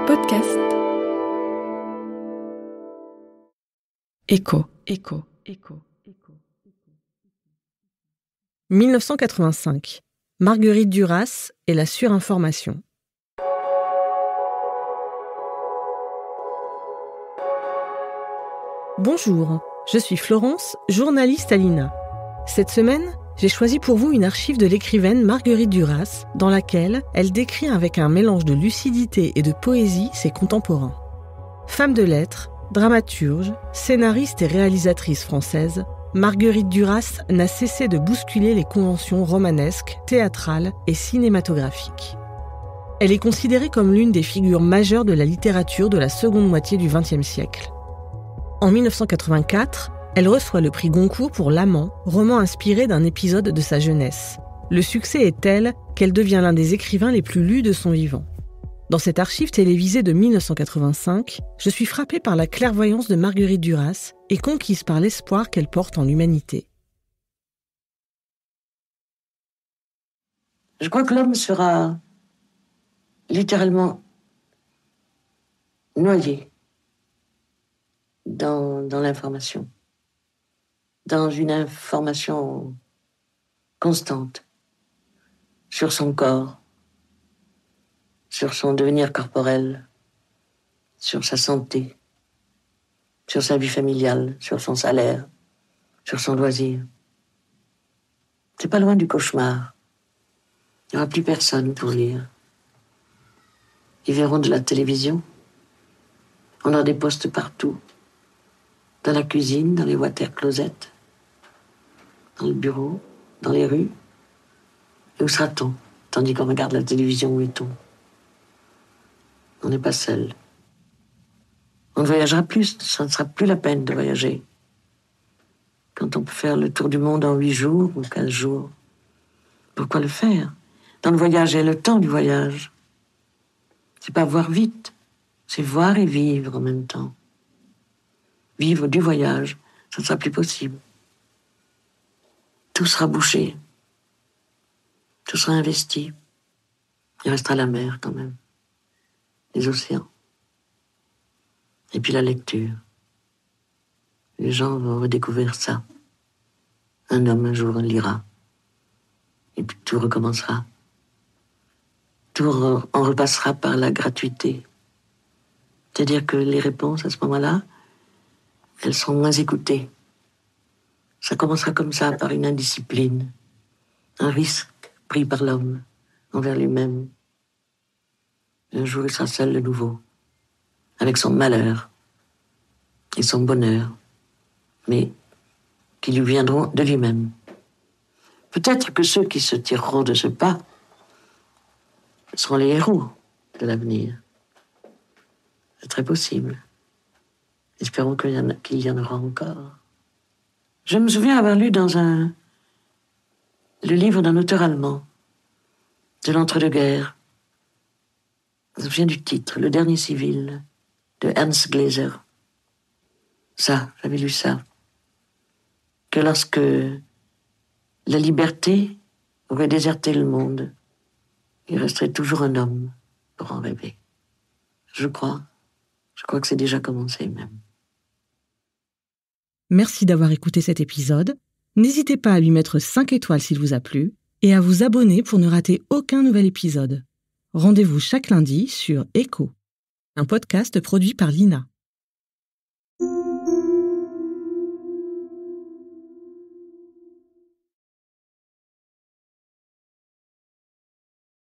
Podcast. Écho. 1985. Marguerite Duras et la surinformation. Bonjour, je suis Florence, journaliste à l'INA. Cette semaine, j'ai choisi pour vous une archive de l'écrivaine Marguerite Duras, dans laquelle elle décrit avec un mélange de lucidité et de poésie ses contemporains. Femme de lettres, dramaturge, scénariste et réalisatrice française, Marguerite Duras n'a cessé de bousculer les conventions romanesques, théâtrales et cinématographiques. Elle est considérée comme l'une des figures majeures de la littérature de la seconde moitié du XXe siècle. En 1984, elle reçoit le prix Goncourt pour L'Amant, roman inspiré d'un épisode de sa jeunesse. Le succès est tel qu'elle devient l'un des écrivains les plus lus de son vivant. Dans cette archive télévisée de 1985, je suis frappée par la clairvoyance de Marguerite Duras et conquise par l'espoir qu'elle porte en l'humanité. Je crois que l'homme sera littéralement noyé dans l'information, dans une information constante sur son corps, sur son devenir corporel, sur sa santé, sur sa vie familiale, sur son salaire, sur son loisir. C'est pas loin du cauchemar. Il n'y aura plus personne pour lire. Ils verront de la télévision. On aura des postes partout. Dans la cuisine, dans les water-closets, dans le bureau, dans les rues. Et où sera-t-on? Tandis qu'on regarde la télévision, où est-on? On n'est pas seul. On ne voyagera plus, ça ne sera plus la peine de voyager. Quand on peut faire le tour du monde en 8 jours ou 15 jours, pourquoi le faire? Dans le voyage, il y a le temps du voyage. C'est pas voir vite, c'est voir et vivre en même temps. Vivre du voyage, ça ne sera plus possible. Tout sera bouché. Tout sera investi. Il restera la mer quand même. Les océans. Et puis la lecture. Les gens vont redécouvrir ça. Un homme un jour lira. Et puis tout recommencera. Tout en repassera par la gratuité. C'est-à-dire que les réponses à ce moment-là, elles seront moins écoutées. Ça commencera comme ça, par une indiscipline. Un risque pris par l'homme envers lui-même. Un jour, il sera seul de nouveau, avec son malheur et son bonheur, mais qui lui viendront de lui-même. Peut-être que ceux qui se tireront de ce pas seront les héros de l'avenir. C'est très possible. Espérons qu'il y en aura encore. Je me souviens avoir lu dans le livre d'un auteur allemand, de l'entre-deux-guerres. Je me souviens du titre, Le Dernier Civil, de Ernst Gläser. Ça, j'avais lu ça. Que lorsque la liberté aurait déserté le monde, il resterait toujours un homme pour en rêver. Je crois que c'est déjà commencé même. Merci d'avoir écouté cet épisode. N'hésitez pas à lui mettre 5 étoiles s'il vous a plu et à vous abonner pour ne rater aucun nouvel épisode. Rendez-vous chaque lundi sur Écho, un podcast produit par l'INA.